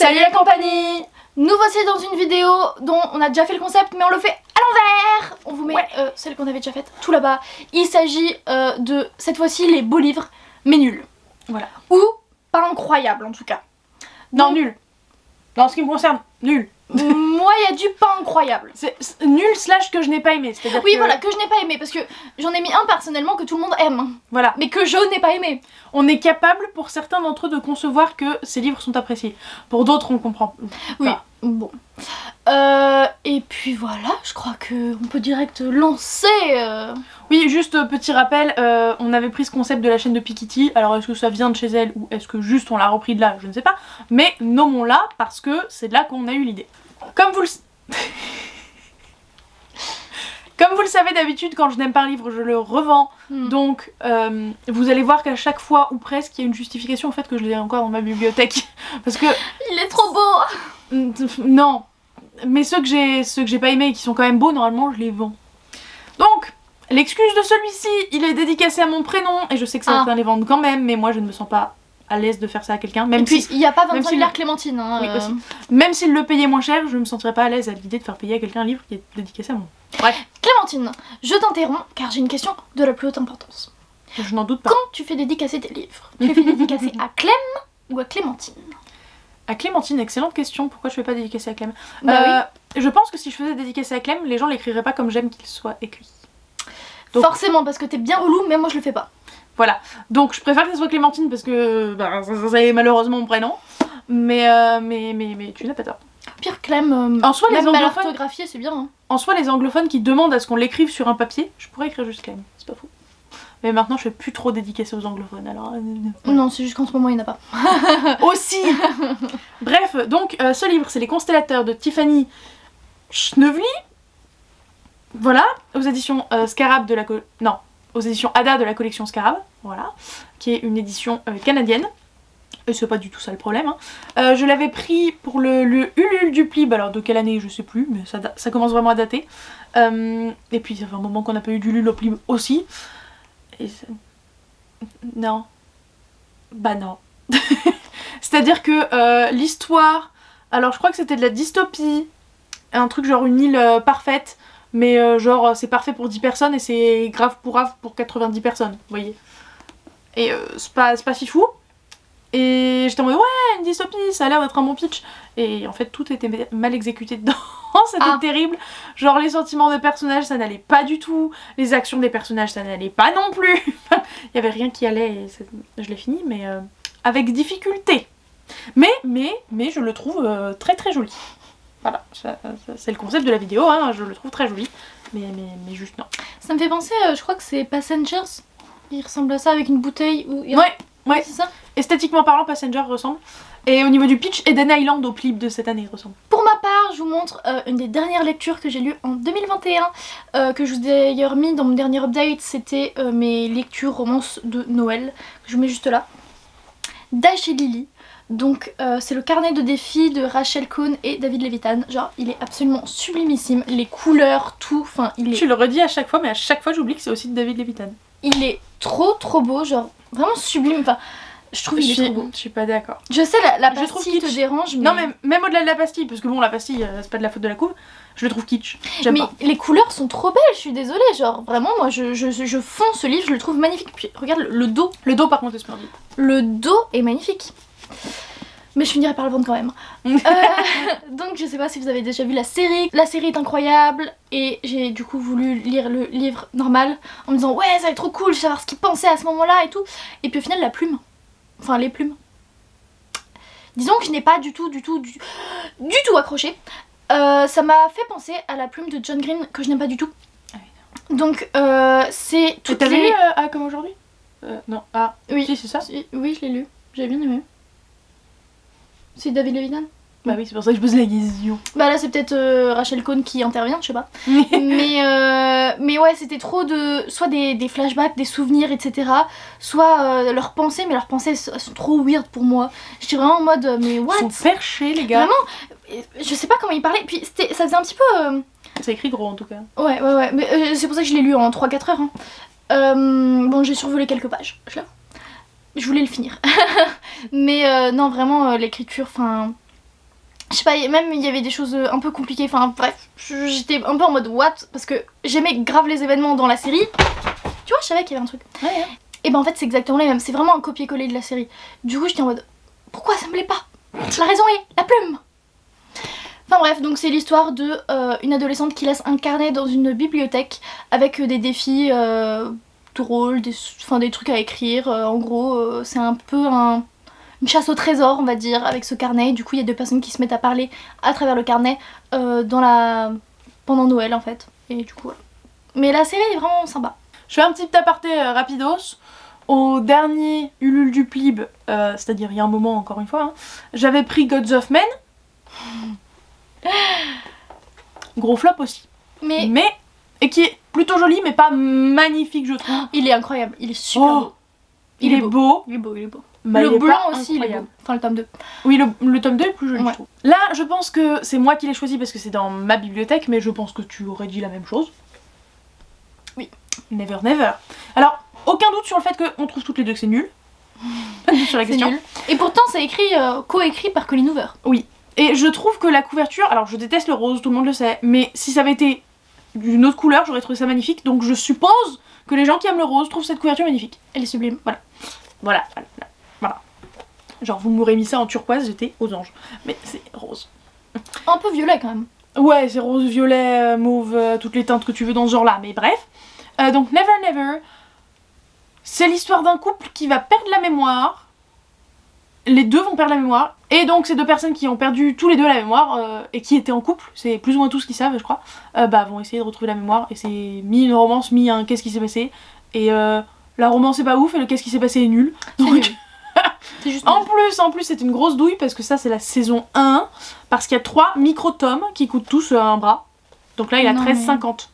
Salut la compagnie! Nous voici dans une vidéo dont on a déjà fait le concept mais on le fait à l'envers. On vous met celle qu'on avait déjà faite tout là-bas. Il s'agit de cette fois-ci les beaux livres mais nuls. Voilà. Ou pas incroyables en tout cas. Non, nul. Dans ce qui me concerne, nul. Moi il y a du pas incroyable. C'est nul / que je n'ai pas aimé. Oui voilà, que je n'ai pas aimé parce que j'en ai mis un personnellement que tout le monde aime. Voilà. Mais que je n'ai pas aimé. On est capable pour certains d'entre eux de concevoir que ces livres sont appréciés. Pour d'autres on comprend. Oui, bon. Et puis voilà, je crois qu'on peut direct lancer. Oui, juste petit rappel, on avait pris ce concept de la chaîne de Piketty. Alors est-ce que ça vient de chez elle ou est-ce que juste on l'a repris de là, je ne sais pas. Mais nommons-la parce que c'est de là qu'on a eu l'idée. Comme vous le savez d'habitude, quand je n'aime pas un livre, je le revends. Donc vous allez voir qu'à chaque fois ou presque, il y a une justification au fait que je l'ai encore dans ma bibliothèque. Parce que... Il est trop beau. Non. Mais ceux que j'ai pas aimés et qui sont quand même beaux, normalement je les vends. Donc, l'excuse de celui-ci, il est dédicacé à mon prénom. Et je sais que certains les vendent quand même, mais moi je ne me sens pas à l'aise de faire ça à quelqu'un. Et puis il n'y a pas 25 000 Clémentine. Hein, oui, aussi. Même s'il le payait moins cher, je me sentirais pas à l'aise à l'idée de faire payer à quelqu'un un livre qui est dédicacé à moi. Bref. Clémentine, je t'interromps car j'ai une question de la plus haute importance. Je n'en doute pas. Quand tu fais dédicacer tes livres, tu les fais dédicacer à Clem ou à Clémentine? À Clémentine, excellente question. Pourquoi je fais pas dédicacer à Clem? Bah oui. Je pense que si je faisais dédicacer à Clem, les gens l'écriraient pas comme j'aime qu'il soit écrit. Donc... Forcément, parce que t'es bien relou, mais moi je le fais pas. Voilà. Donc je préfère que ce soit Clémentine parce que ça est malheureusement mon prénom. Mais tu n'as pas tort. Pire Clem, en soi, même les anglophones, mal orthographié, c'est bien. Hein. En soi, les anglophones qui demandent à ce qu'on l'écrive sur un papier, je pourrais écrire juste Clem, c'est pas fou. Mais maintenant, je fais plus trop dédicacer aux anglophones, alors... Non, c'est juste qu'en ce moment, il n'y en a pas. Aussi. Bref, donc, ce livre, c'est Les Constellateurs de Tiffany Schneevely. Voilà, aux éditions Scarab de la... Non, aux éditions Ada de la collection Scarab, voilà, qui est une édition canadienne. Et c'est pas du tout ça le problème. Hein. Je l'avais pris pour le Ulule du Plib, alors de quelle année je sais plus, mais ça commence vraiment à dater. Et puis ça fait un moment qu'on n'a pas eu d'Ulule au Plib aussi. Et non. Bah non. C'est-à-dire que l'histoire... Alors je crois que c'était de la dystopie, un truc genre une île parfaite, mais genre c'est parfait pour 10 personnes et c'est grave pour 90 personnes, vous voyez. Et c'est pas fifou. Et j'étais en mode ouais, une dystopie, ça a l'air d'être un bon pitch. Et en fait tout était mal exécuté dedans, c'était terrible. Genre les sentiments des personnages ça n'allait pas du tout, les actions des personnages ça n'allait pas non plus. Il y avait rien qui allait et je l'ai fini mais avec difficulté. Mais je le trouve très très joli. Voilà, c'est le concept de la vidéo, hein, je le trouve très joli. Mais juste non. Ça me fait penser, je crois que c'est Passengers. Il ressemble à ça avec une bouteille où... Ouais, c'est ça. Esthétiquement parlant, Passenger ressemble. Et au niveau du pitch, Eden Island au Plib de cette année ressemble. Pour ma part, je vous montre une des dernières lectures que j'ai lues en 2021, que je vous ai d'ailleurs mis dans mon dernier update, c'était mes lectures romances de Noël, que je vous mets juste là. Dash et Lily. Donc c'est le carnet de défis de Rachel Cohn et David Levitan. Genre il est absolument sublimissime, les couleurs, tout, enfin il est... Tu le redis à chaque fois, mais à chaque fois j'oublie que c'est aussi de David Levitan. Il est trop beau, genre vraiment sublime, enfin je trouve qu'il est trop beau. Je suis pas d'accord. Je sais la pastille te dérange mais... Non mais même au-delà de la pastille, parce que bon la pastille c'est pas de la faute de la couve, je le trouve kitsch. Mais pas. Les couleurs sont trop belles, je suis désolée, genre vraiment moi je fonds ce livre, je le trouve magnifique. Puis regarde le dos. Le dos par contre est splendide. Le dos est magnifique. Mais je finirai par le vendre quand même. Donc je sais pas si vous avez déjà vu la série. La série est incroyable et j'ai du coup voulu lire le livre normal en me disant ouais ça va être trop cool, je vais savoir ce qu'il pensait à ce moment-là et tout. Et puis au final la plume, enfin les plumes. Disons que je n'ai pas du tout accroché. Ça m'a fait penser à la plume de John Green que je n'aime pas du tout. Donc c'est tout. T'as lu A comme aujourd'hui? Non, A. Oui, si, c'est ça. Oui, je l'ai lu. J'ai bien aimé. C'est David Levitan? Bah oui, c'est pour ça que je pose la question. Bah là c'est peut-être Rachel Cohn qui intervient, je sais pas. mais ouais, c'était trop de... Soit des flashbacks, des souvenirs, etc. Soit leurs pensées, mais leurs pensées sont trop weird pour moi. J'étais vraiment en mode, mais what? Ils sont perchés les gars. Vraiment, je sais pas comment ils parlaient. Puis ça faisait un petit peu... C'est écrit gros en tout cas. Ouais, mais c'est pour ça que je l'ai lu en 3-4 heures. Hein. Bon, j'ai survolé quelques pages, je l'avoue. Je voulais le finir. Mais non, vraiment, l'écriture, enfin... je sais pas, même il y avait des choses un peu compliquées, enfin bref, j'étais un peu en mode what, parce que j'aimais grave les événements dans la série. Tu vois, je savais qu'il y avait un truc. Ouais. Et ben en fait c'est exactement les mêmes, c'est vraiment un copier-coller de la série. Du coup j'étais en mode pourquoi ça me plaît pas? La raison est la plume. Enfin bref, donc c'est l'histoire de une adolescente qui laisse un carnet dans une bibliothèque avec des défis drôles, des trucs à écrire. En gros, c'est un peu une chasse au trésor, on va dire, avec ce carnet. Du coup, il y a deux personnes qui se mettent à parler à travers le carnet pendant Noël en fait. Et du coup, voilà. Mais la série est vraiment sympa. Je fais un petit aparté rapidos. Au dernier Ulule du Plib, c'est-à-dire il y a un moment encore une fois, hein, j'avais pris Gods of Men. Gros flop aussi. Mais et qui est plutôt joli mais pas magnifique je trouve. Il est incroyable, il est super beau. Il est beau. Il est beau, il est beau. Bah, le il est blanc pas aussi, il est beau. incroyable. Enfin le tome 2. Oui, le tome 2 est plus joli Ouais. je trouve. Là, je pense que c'est moi qui l'ai choisi parce que c'est dans ma bibliothèque, mais je pense que tu aurais dit la même chose. Oui. Never never. Alors, aucun doute sur le fait qu'on trouve toutes les deux que c'est nul. Sur la C'est question. nul. Et pourtant c'est écrit, co-écrit par Colleen Hoover. Oui. Et je trouve que la couverture, alors je déteste le rose, tout le monde le sait, mais si ça avait été d'une autre couleur, j'aurais trouvé ça magnifique. Donc je suppose que les gens qui aiment le rose trouvent cette couverture magnifique. Elle est sublime. Voilà. Genre vous m'aurez mis ça en turquoise, j'étais aux anges. Mais c'est rose. Un peu violet quand même. Ouais, c'est rose, violet, mauve, toutes les teintes que tu veux dans ce genre-là, mais bref. Donc Never Never, c'est l'histoire d'un couple qui va perdre la mémoire. Les deux vont perdre la mémoire. Et donc ces deux personnes qui ont perdu tous les deux la mémoire et qui étaient en couple, c'est plus ou moins tout ce qu'ils savent je crois, vont essayer de retrouver la mémoire. Et c'est mi une romance, mi un qu'est-ce qui s'est passé. Et la romance est pas ouf et le qu'est-ce qui s'est passé est nul. Donc... Nul. C'est juste en plus c'est une grosse douille parce que ça c'est la saison 1. Parce qu'il y a 3 micro-tomes qui coûtent tous un bras. Donc là il a Non, 13,50.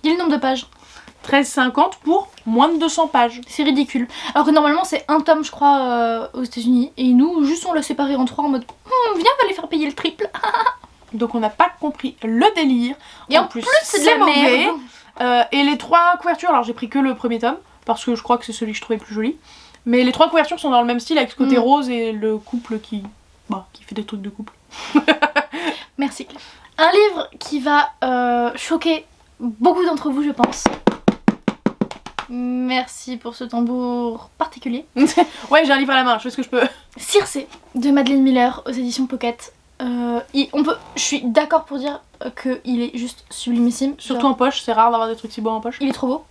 Dis le nombre de pages. 13,50 pour moins de 200 pages. C'est ridicule. Alors que normalement c'est un tome je crois aux États-Unis et nous juste on l'a séparé en 3 en mode viens on va les faire payer le triple. Donc on n'a pas compris le délire. Et en plus c'est de la mauvais. merde. Et les 3 couvertures, alors j'ai pris que le premier tome parce que je crois que c'est celui que je trouvais le plus joli. Mais les 3 couvertures sont dans le même style avec ce côté rose et le couple qui fait des trucs de couple. Merci. Un livre qui va choquer beaucoup d'entre vous je pense. Merci pour ce tambour particulier. Ouais, j'ai un livre à la main, je fais ce que je peux. Circé de Madeleine Miller aux éditions Pocket. Je suis d'accord pour dire qu'il est juste sublimissime. Surtout Genre, en poche, c'est rare d'avoir des trucs si beaux en poche. il est trop beau.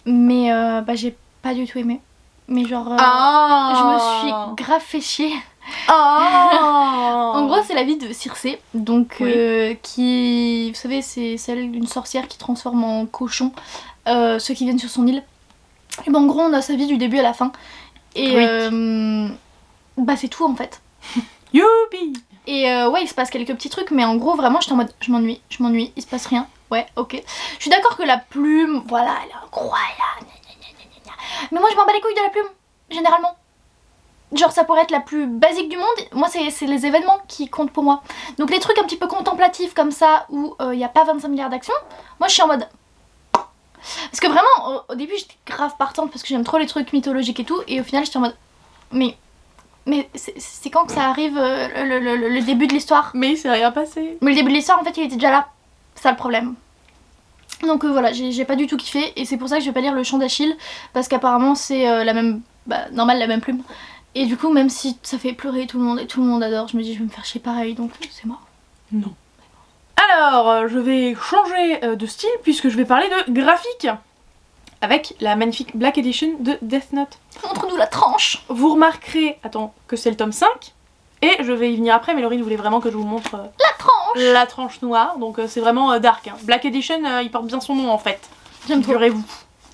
Mais j'ai pas du tout aimé. Mais genre, je me suis grave fait chier. En gros, c'est la vie de Circé, donc qui, vous savez, c'est celle d'une sorcière qui transforme en cochon ceux qui viennent sur son île. Et ben en gros, on a sa vie du début à la fin. Et c'est tout en fait. Youpi. Et ouais, il se passe quelques petits trucs, mais en gros, vraiment, j'étais en mode je m'ennuie, il se passe rien. Ouais, ok. Je suis d'accord que la plume, voilà, elle est incroyable. Mais moi, je m'en bats les couilles de la plume, généralement. Genre, ça pourrait être la plus basique du monde. Moi, c'est les événements qui comptent pour moi. Donc, les trucs un petit peu contemplatifs comme ça, où il n'y a pas 25 milliards d'actions, moi, je suis en mode. Parce que vraiment, au début, j'étais grave partante parce que j'aime trop les trucs mythologiques et tout, et au final, j'étais en mode. Mais c'est quand que ça arrive le début de l'histoire? Mais il s'est rien passé. Mais le début de l'histoire, en fait, il était déjà là. C'est ça le problème. Donc voilà, j'ai pas du tout kiffé, et c'est pour ça que je vais pas lire Le Chant d'Achille, parce qu'apparemment c'est la même, normal, la même plume. Et du coup, même si ça fait pleurer tout le monde et tout le monde adore, je me dis je vais me faire chier pareil, donc c'est mort. Non. Alors, je vais changer de style puisque je vais parler de graphique avec la magnifique Black Edition de Death Note. Montre-nous la tranche. Vous remarquerez, que c'est le tome 5 et je vais y venir après, mais Laurine voulait vraiment que je vous montre la tranche noire, donc c'est vraiment dark. Hein. Black Edition, il porte bien son nom en fait. J'aime trop. Figurez-vous.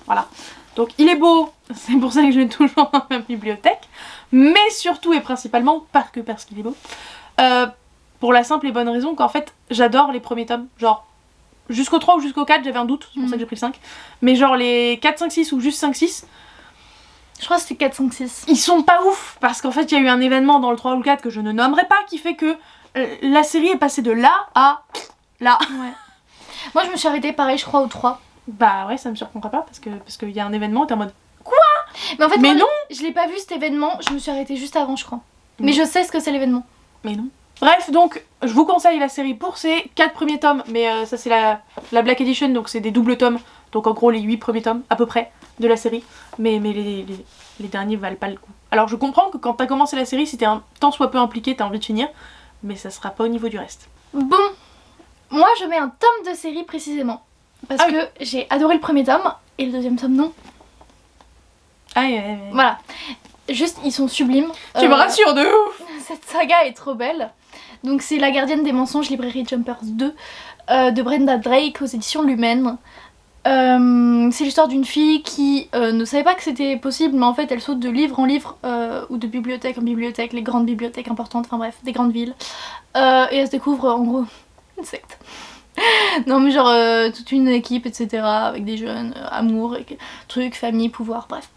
Voilà. Donc il est beau, c'est pour ça que je l'ai toujours dans ma bibliothèque, mais surtout et principalement parce qu'il est beau. Pour la simple et bonne raison qu'en fait j'adore les premiers tomes, genre jusqu'au 3 ou jusqu'au 4 j'avais un doute, c'est pour ça que j'ai pris le 5, mais genre les 4, 5, 6 ou juste 5, 6, je crois que c'était 4, 5, 6. ils sont pas ouf, parce qu'en fait il y a eu un événement dans le 3 ou le 4 que je ne nommerai pas qui fait que la série est passée de là à là. Ouais. Moi je me suis arrêtée pareil je crois au 3. Bah ouais, ça me surprendra pas parce que y a un événement, t'es en mode Mais en fait mais moi, non. je l'ai pas vu cet événement, je me suis arrêtée juste avant je crois. Mais je sais ce que c'est l'événement. Mais non. Bref, donc je vous conseille la série pour ces 4 premiers tomes, mais ça c'est la Black Edition, donc c'est des doubles tomes, donc en gros les 8 premiers tomes à peu près de la série, mais les derniers valent pas le coup. Alors je comprends que quand t'as commencé la série, si t'es un tant soit peu impliqué, t'as envie de finir, mais ça sera pas au niveau du reste. Bon, moi je mets un tome de série précisément, parce que j'ai adoré le premier tome, et le deuxième tome non. Voilà, juste ils sont sublimes. Tu me rassures de ouf. Cette saga est trop belle. Donc c'est La Gardienne des mensonges, librairie Jumpers 2, de Brenda Drake aux éditions Lumen. C'est l'histoire d'une fille qui ne savait pas que c'était possible, mais en fait elle saute de livre en livre ou de bibliothèque en bibliothèque, les grandes bibliothèques importantes, enfin bref, des grandes villes. Et elle se découvre en gros une secte. Non mais genre toute une équipe, etc. avec des jeunes, amour, trucs, famille, pouvoir, bref.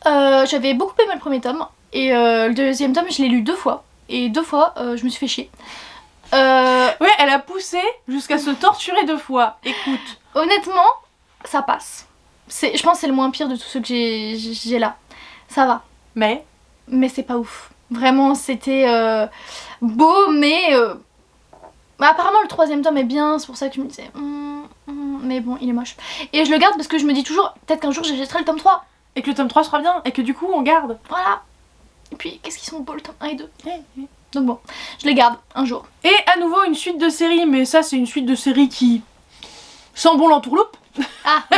J'avais beaucoup aimé le premier tome et le deuxième tome je l'ai lu 2 fois et 2 fois je me suis fait chier. Ouais, elle a poussé jusqu'à se torturer 2 fois. Écoute. Honnêtement, ça passe. Je pense que c'est le moins pire de tous ceux que j'ai là. Ça va. Mais c'est pas ouf. Vraiment, c'était beau, mais apparemment le troisième tome est bien, c'est pour ça que je me disais mais bon, il est moche. Et je le garde parce que je me dis toujours, peut-être qu'un jour j'achèterai le tome 3. Et que le tome 3 sera bien, et que du coup on garde. Voilà. Et puis, qu'est-ce qu'ils sont beaux le tome 1 et 2. Donc bon, je les garde un jour. Et à nouveau une suite de séries, mais ça c'est une suite de séries qui sent bon l'entourloupe. Ah oui.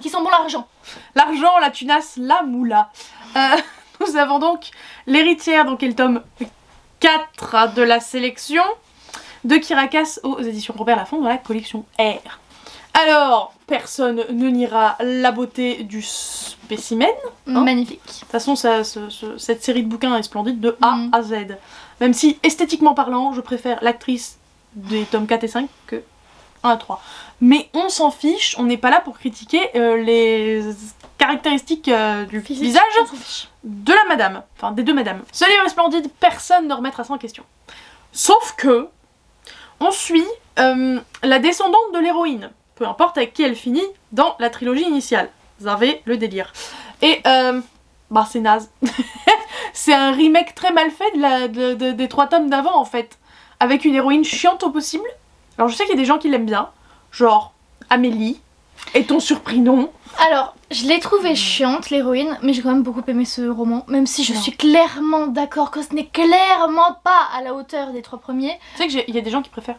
Qui sent bon l'argent. L'argent, la tunasse, la moula. Nous avons donc L'Héritière, donc qui est le tome 4 de la sélection de Kirakas aux éditions Robert Laffont dans la collection R. Alors, personne ne niera la beauté du spécimen. Hein. Magnifique. De toute façon, cette série de bouquins est splendide de A à Z. Même si, esthétiquement parlant, je préfère l'actrice des tomes 4 et 5 que 1 à 3. Mais on s'en fiche, on n'est pas là pour critiquer les caractéristiques du visage de la madame. Enfin, des 2 madames. Ce livre est splendide, personne ne remettra ça en question. Sauf que, on suit la descendante de l'héroïne. Peu importe avec qui elle finit dans la trilogie initiale. Vous avez le délire. Et bah c'est naze. C'est un remake très mal fait des 3 tomes d'avant en fait. Avec une héroïne chiante au possible. Alors je sais qu'il y a des gens qui l'aiment bien. Genre Amélie. Est-on surpris non? Alors, je l'ai trouvée chiante l'héroïne, mais j'ai quand même beaucoup aimé ce roman. Même si je suis clairement d'accord que ce n'est clairement pas à la hauteur des 3 premiers. Tu sais qu'il y a des gens qui préfèrent.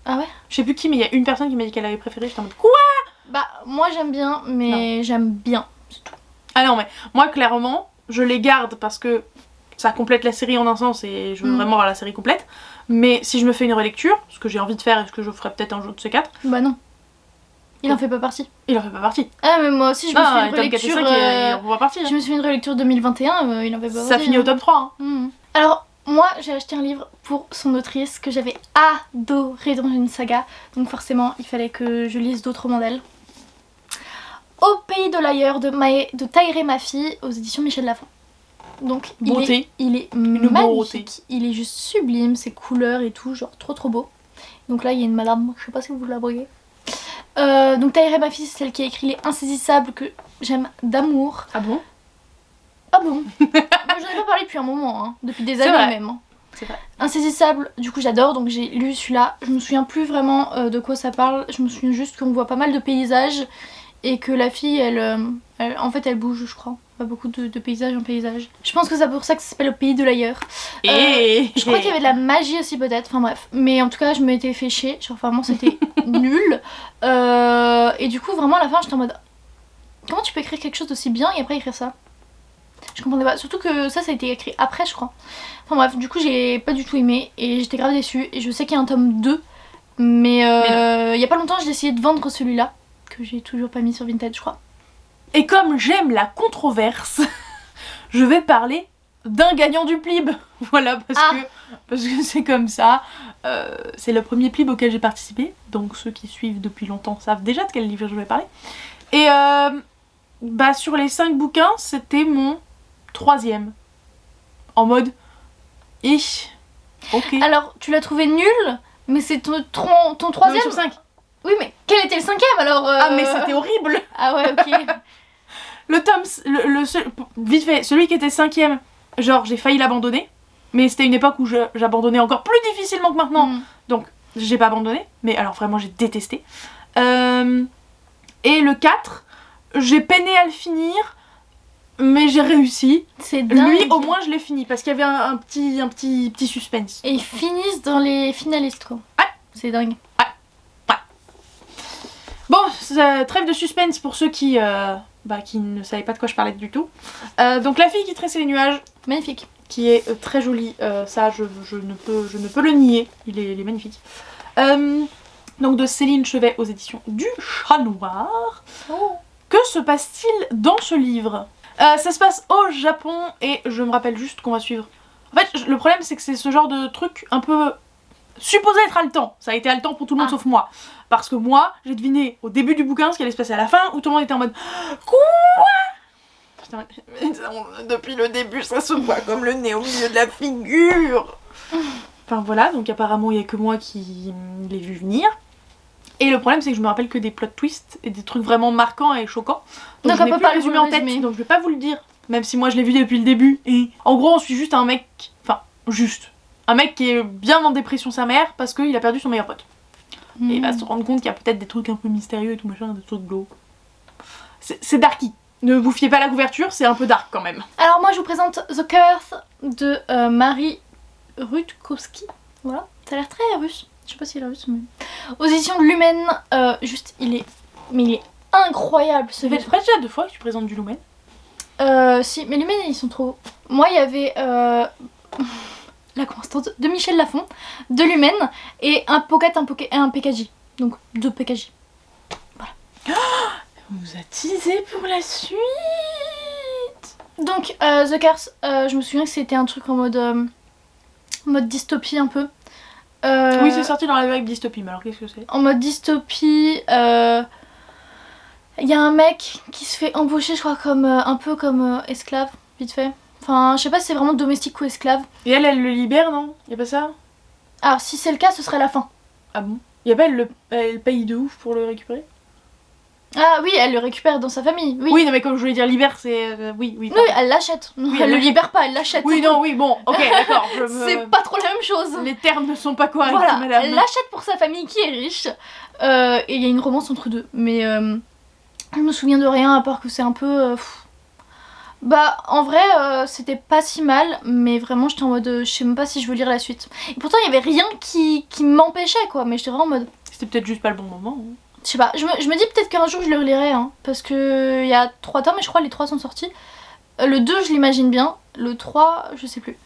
Ah ouais? Je sais plus qui, mais il y a une personne qui m'a dit qu'elle avait préféré, j'étais en mode quoi? Bah, moi j'aime bien, mais j'aime bien, c'est tout. Ah non, mais moi clairement, je les garde parce que ça complète la série en un sens et je veux vraiment avoir la série complète. Mais si je me fais une relecture, ce que j'ai envie de faire et ce que je ferai peut-être un jour de ces 4. Bah non. Il en fait pas partie. Il en fait pas partie. Ah mais moi aussi je me suis fait une relecture. Je me suis fait une relecture 2021, il en fait pas partie. Ça finit au top 3. Hein. Alors, moi j'ai acheté un livre pour son autrice que j'avais adoré dans une saga. Donc forcément il fallait que je lise d'autres romans d'elle. Au pays de l'ailleurs de Taïré Mafi aux éditions Michel Lafon. Donc il est magnifique. Il est juste sublime, ses couleurs et tout, genre trop beau. Donc là il y a une madame, je sais pas si vous la voyez. Donc Taïré Mafi c'est celle qui a écrit Les Insaisissables que j'aime d'amour. Ah bon? Ah bon? Moi j'en ai pas parlé depuis un moment, hein, depuis des années même. Hein. C'est vrai. Insaisissable, du coup j'adore, donc j'ai lu celui-là. Je me souviens plus vraiment de quoi ça parle, je me souviens juste qu'on voit pas mal de paysages et que la fille en fait elle bouge je crois. Pas beaucoup de paysage en paysage. Je pense que c'est pour ça que ça s'appelle Au pays de l'ailleurs. Je crois qu'il y avait de la magie aussi peut-être, enfin bref. Mais en tout cas je m'étais fait chier, genre vraiment c'était nul. Et du coup vraiment à la fin j'étais en mode comment tu peux écrire quelque chose d'aussi bien et après écrire ça? Je comprenais pas, surtout que ça a été écrit après je crois. Enfin bref, du coup j'ai pas du tout aimé et j'étais grave déçue. Et je sais qu'il y a un tome 2, mais il y a pas longtemps j'ai essayé de vendre celui-là, que j'ai toujours pas mis sur Vinted je crois. Et comme j'aime la controverse, je vais parler d'un gagnant du Plib. Voilà, parce que c'est comme ça. C'est le premier Plib auquel j'ai participé, donc ceux qui suivent depuis longtemps savent déjà de quel livre je vais parler. Et bah sur les 5 bouquins, c'était mon 3e. En mode, ok. Alors, tu l'as trouvé nul, mais c'est ton 3e sur 5. Oui, mais quel était le 5e alors Ah, mais c'était horrible. Ah ouais, ok. Le tome, vite fait, celui qui était 5e, genre j'ai failli l'abandonner. Mais c'était une époque où j'abandonnais encore plus difficilement que maintenant. Donc j'ai pas abandonné, mais alors vraiment j'ai détesté. Et le 4, j'ai peiné à le finir, mais j'ai réussi. C'est dingue. Lui au moins je l'ai fini parce qu'il y avait un petit suspense. Et ils finissent dans les finalistes quoi. Ouais. C'est dingue. Bon, trêve de suspense pour ceux qui ne savaient pas de quoi je parlais du tout. Donc la fille qui tressait les nuages. Magnifique. Qui est très joli, ça je ne peux le nier, il est magnifique. Donc de Céline Chevet aux éditions du Chat Noir. Que se passe-t-il dans ce livre? Ça se passe au Japon et je me rappelle juste qu'on va suivre... En fait le problème c'est que c'est ce genre de truc un peu supposé être haletant. Ça a été haletant pour tout le monde sauf moi. Parce que moi j'ai deviné au début du bouquin ce qui allait se passer à la fin où tout le monde était en mode quoi? Putain, depuis le début ça se voit comme le nez au milieu de la figure. Enfin voilà, donc apparemment il y a que moi qui l'ai vu venir. Et le problème c'est que je me rappelle que des plot twists et des trucs vraiment marquants et choquants. Donc je n'ai plus le résumé en tête, donc je vais pas vous le dire. Même si moi je l'ai vu depuis le début. Et en gros on suit juste un mec, un mec qui est bien en dépression sa mère parce qu'il a perdu son meilleur pote. Et il va se rendre compte qu'il y a peut-être des trucs un peu mystérieux et tout machin, des trucs glauques. C'est darky. Ne vous fiez pas à la couverture, c'est un peu dark quand même. Alors moi je vous présente The Curse de Marie Rutkowski. Voilà, ça a l'air très russe. Je sais pas si il est russe mais... Aux éditions de Lumen, il est incroyable ce livre. Ça fait déjà 2 fois que tu présentes du Lumen. Si, mais Lumen ils sont trop... Moi il y avait La Constante de Michel Lafon, de Lumen, et un Pocket et un PKJ. Donc 2 PKJ. Voilà. On vous a teasé pour la suite. Donc The Curse, je me souviens que c'était un truc en mode dystopie un peu. Oui, c'est sorti dans la vibe dystopie, mais alors qu'est-ce que c'est? En mode dystopie, il y a un mec qui se fait embaucher, je crois, comme un peu comme esclave, vite fait. Enfin, je sais pas si c'est vraiment domestique ou esclave. Et elle le libère, non? Y'a pas ça? Alors, si c'est le cas, ce serait la fin. Ah bon? Y'a pas elle paye de ouf pour le récupérer? Ah oui, elle le récupère dans sa famille. Oui, oui non, mais comme je voulais dire libère, c'est. Oui. Oui, elle l'achète. Oui, elle le libère pas, elle l'achète. Oui, non, oui, bon, ok, d'accord. C'est pas trop la même chose. Les termes ne sont pas corrects, voilà, madame. Elle l'achète pour sa famille qui est riche. Et il y a une romance entre deux. Mais je me souviens de rien à part que c'est un peu. Bah, en vrai, c'était pas si mal, mais vraiment, j'étais en mode. Je sais même pas si je veux lire la suite. Et pourtant, il y avait rien qui m'empêchait, quoi. Mais j'étais vraiment en mode. C'était peut-être juste pas le bon moment. Hein. Je sais pas, je me dis peut-être qu'un jour je le relirai, hein, parce que il y a 3 tomes et je crois que les 3 sont sortis. Le 2, je l'imagine bien, le 3, je sais plus.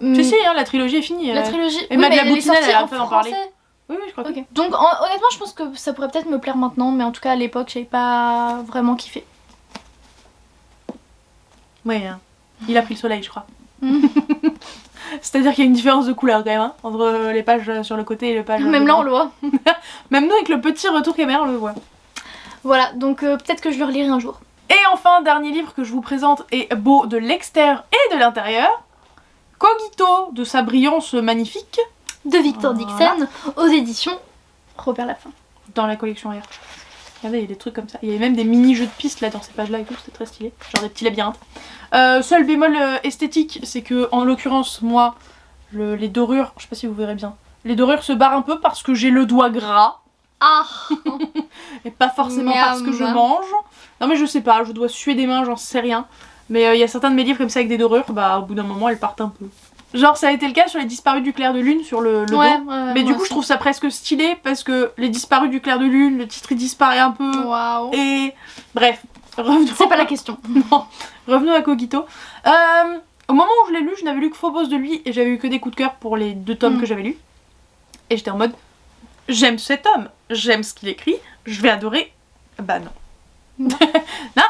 Tu sais, hein, la trilogie est finie. La trilogie, et même la bouquinette, elle a en pas d'en parler. Oui, je crois que... Okay. Donc honnêtement, je pense que ça pourrait peut-être me plaire maintenant, mais en tout cas à l'époque, j'avais pas vraiment kiffé. Ouais, hein. Il a pris le soleil, je crois. C'est-à-dire qu'il y a une différence de couleur quand même, hein, entre les pages sur le côté et les pages... Même là, on le voit. Même nous, avec le petit retour caméra, on le voit. Voilà, donc peut-être que je le relirai un jour. Et enfin, dernier livre que je vous présente est beau de l'extérieur et de l'intérieur. Cogito, de sa brillance magnifique. De Victor Dixon, aux éditions Robert Laffin. Dans la collection R. Regardez, il y a des trucs comme ça. Il y avait même des mini-jeux de pistes là dans ces pages-là et tout, c'était très stylé. Genre des petits labyrinthes. Seul bémol esthétique, c'est que, en l'occurrence, moi, les dorures, je sais pas si vous verrez bien, les dorures se barrent un peu parce que j'ai le doigt gras. Ah. Et pas forcément parce que je mange. Non mais je sais pas, je dois suer des mains, j'en sais rien. Mais il y a certains de mes livres comme ça avec des dorures, bah au bout d'un moment elles partent un peu. Genre ça a été le cas sur les disparus du clair de lune sur le dos. Mais du coup je trouve ça presque stylé parce que les disparus du clair de lune, le titre il disparaît un peu. Waouh. Et bref, revenons. C'est pas la question. Non, revenons à Cogito. Au moment où je l'ai lu, je n'avais lu que Phobos de lui et j'avais eu que des coups de cœur pour les 2 tomes que j'avais lus. Et j'étais en mode, j'aime cet homme, j'aime ce qu'il écrit, je vais adorer. Bah non.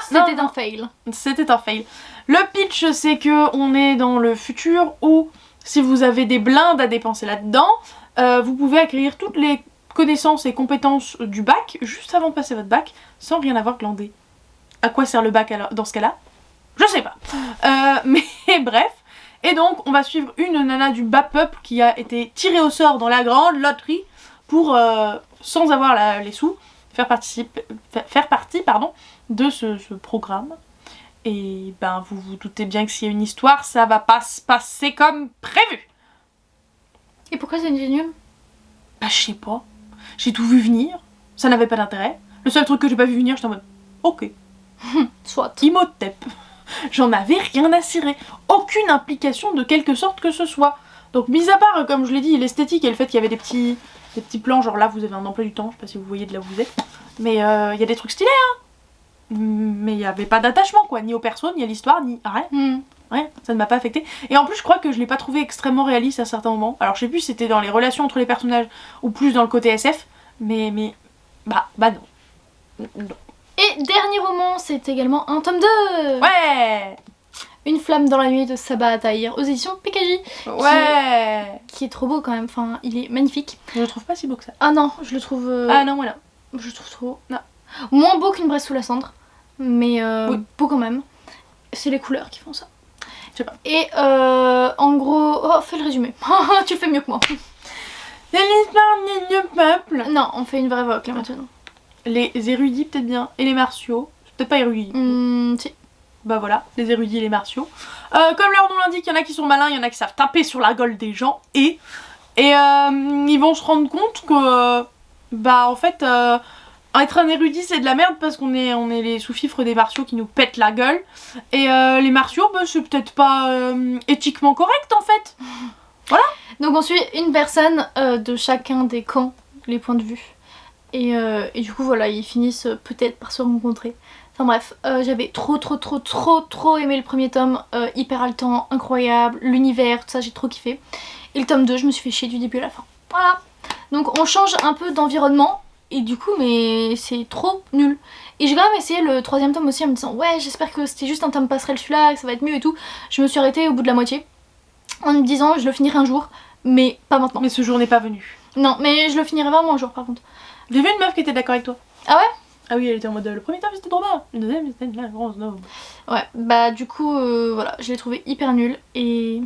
C'était un fail. C'était un fail. Le pitch, c'est que on est dans le futur où, si vous avez des blindes à dépenser là-dedans, vous pouvez acquérir toutes les connaissances et compétences du bac juste avant de passer votre bac, sans rien avoir glandé. À quoi sert le bac alors, dans ce cas-là? Je sais pas. Mais bref. Et donc, on va suivre une nana du bas peuple qui a été tirée au sort dans la grande loterie pour, sans avoir les sous, faire partie de ce programme. Et ben vous vous doutez bien que s'il y a une histoire, ça va pas se passer comme prévu. Et pourquoi c'est nul? Bah je sais pas. J'ai tout vu venir, ça n'avait pas d'intérêt. Le seul truc que j'ai pas vu venir, j'étais en mode ok. Soit. Imhotep. J'en avais rien à cirer. Aucune implication de quelque sorte que ce soit. Donc mis à part, comme je l'ai dit, l'esthétique et le fait qu'il y avait des petits plans, genre là vous avez un emploi du temps, je sais pas si vous voyez de là où vous êtes. Mais il y a des trucs stylés hein. Mais il n'y avait pas d'attachement quoi, ni aux persos, ni à l'histoire, ni à rien. Ouais, ça ne m'a pas affecté. Et en plus je crois que je l'ai pas trouvé extrêmement réaliste à certains moments. Alors je sais plus si c'était dans les relations entre les personnages ou plus dans le côté SF. Mais bah non. Et dernier roman, c'est également un tome 2. Ouais. Une flamme dans la nuit de Sabaa Tahir aux éditions PKJ. Ouais. Qui est trop beau quand même, enfin il est magnifique. Je le trouve pas si beau que ça. Ah non, je le trouve... Ah non, voilà. Je le trouve trop... Non. Moins beau qu'une braise sous la cendre, mais Oui. beau quand même. C'est les couleurs qui font ça. Je sais pas. Et en gros... Oh, fais le résumé. Tu le fais mieux que moi. C'est l'histoire du peuple. Non, on fait une vraie voix là maintenant. Les érudits peut-être bien, et les martiaux. Peut-être pas érudits. Si. Bah voilà, les érudits et les martiaux. Comme leur nom l'indique, il y en a qui sont malins, il y en a qui savent taper sur la gueule des gens. Et ils vont se rendre compte que... bah en fait... être un érudit c'est de la merde parce qu'on est les sous-fifres des martiaux qui nous pètent la gueule. Et les martiaux, bah, c'est peut-être pas éthiquement correct en fait. Voilà. Donc on suit une personne de chacun des camps, les points de vue. Et du coup voilà, ils finissent peut-être par se rencontrer. Enfin bref, j'avais trop aimé le premier tome, hyper haletant, incroyable, l'univers, tout ça, j'ai trop kiffé. Et le tome 2, je me suis fait chier du début à la fin. Voilà. Donc on change un peu d'environnement. Et du coup, mais c'est trop nul. Et j'ai quand même essayé le troisième tome aussi en me disant ouais, j'espère que c'était juste un tome passerelle celui-là, que ça va être mieux et tout. Je me suis arrêtée au bout de la moitié en me disant je le finirai un jour, mais pas maintenant. Mais ce jour n'est pas venu. Non, mais je le finirai vraiment un jour par contre. J'ai vu une meuf qui était d'accord avec toi. Ah ouais? Ah oui, elle était en mode le premier tome c'était trop bien, le deuxième c'était une grosse daube. Ouais, bah du coup, voilà, je l'ai trouvé hyper nul et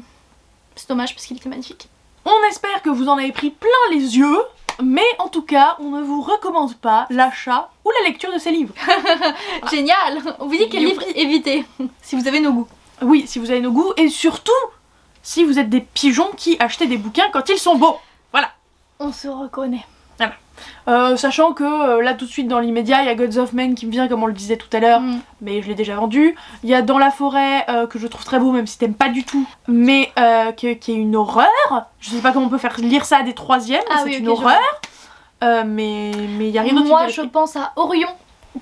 c'est dommage parce qu'il était magnifique. On espère que vous en avez pris plein les yeux. Mais en tout cas, on ne vous recommande pas l'achat ou la lecture de ces livres. Génial! On vous dit quel livre éviter si vous avez nos goûts. Oui, si vous avez nos goûts et surtout si vous êtes des pigeons qui achetaient des bouquins quand ils sont beaux. Voilà. On se reconnaît. Voilà. Sachant que là tout de suite dans l'immédiat, il y a Gods of Men qui me vient comme on le disait tout à l'heure, mais je l'ai déjà vendu. Il y a Dans la forêt que je trouve très beau même si t'aimes pas du tout, mais qui est une horreur. Je sais pas comment on peut faire lire ça à des troisièmes, mais c'est une horreur. Mais il y a rien d'autre. Moi je pense à Orion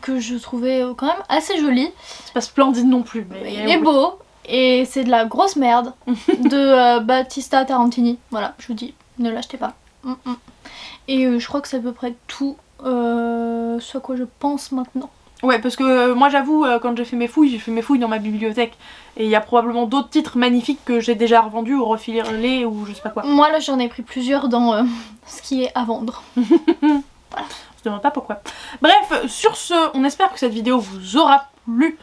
que je trouvais quand même assez joli. C'est pas splendide non plus, mais il est beau et c'est de la grosse merde de Battista Tarantini. Voilà, je vous dis, ne l'achetez pas. Et je crois que c'est à peu près tout ce à quoi je pense maintenant. Ouais, parce que moi j'avoue, quand j'ai fait mes fouilles dans ma bibliothèque. Et il y a probablement d'autres titres magnifiques que j'ai déjà revendus ou refilés ou je sais pas quoi. Moi là j'en ai pris plusieurs dans ce qui est à vendre. Voilà. Je demande pas pourquoi. Bref, sur ce, on espère que cette vidéo vous aura plu.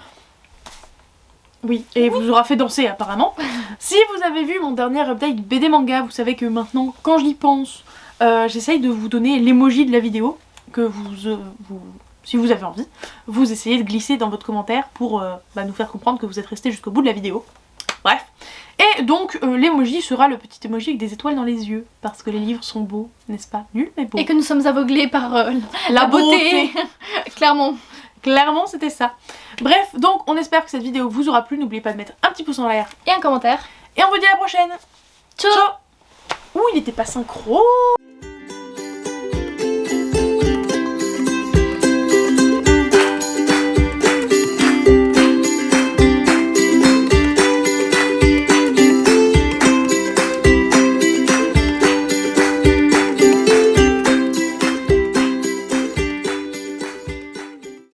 Oui, et vous aura fait danser apparemment. Si vous avez vu mon dernier update BD manga, vous savez que maintenant, quand j'y pense, j'essaye de vous donner l'emoji de la vidéo, que si vous avez envie, vous essayez de glisser dans votre commentaire pour nous faire comprendre que vous êtes resté jusqu'au bout de la vidéo. Bref. Et donc l'emoji sera le petit emoji avec des étoiles dans les yeux, parce que les livres sont beaux, n'est-ce pas? Nul mais beaux. Et que nous sommes aveuglés par la beauté. Clairement. Clairement c'était ça. Bref, donc on espère que cette vidéo vous aura plu, n'oubliez pas de mettre un petit pouce en l'air. Et un commentaire. Et on vous dit à la prochaine. Ciao. Ouh, il était pas synchro.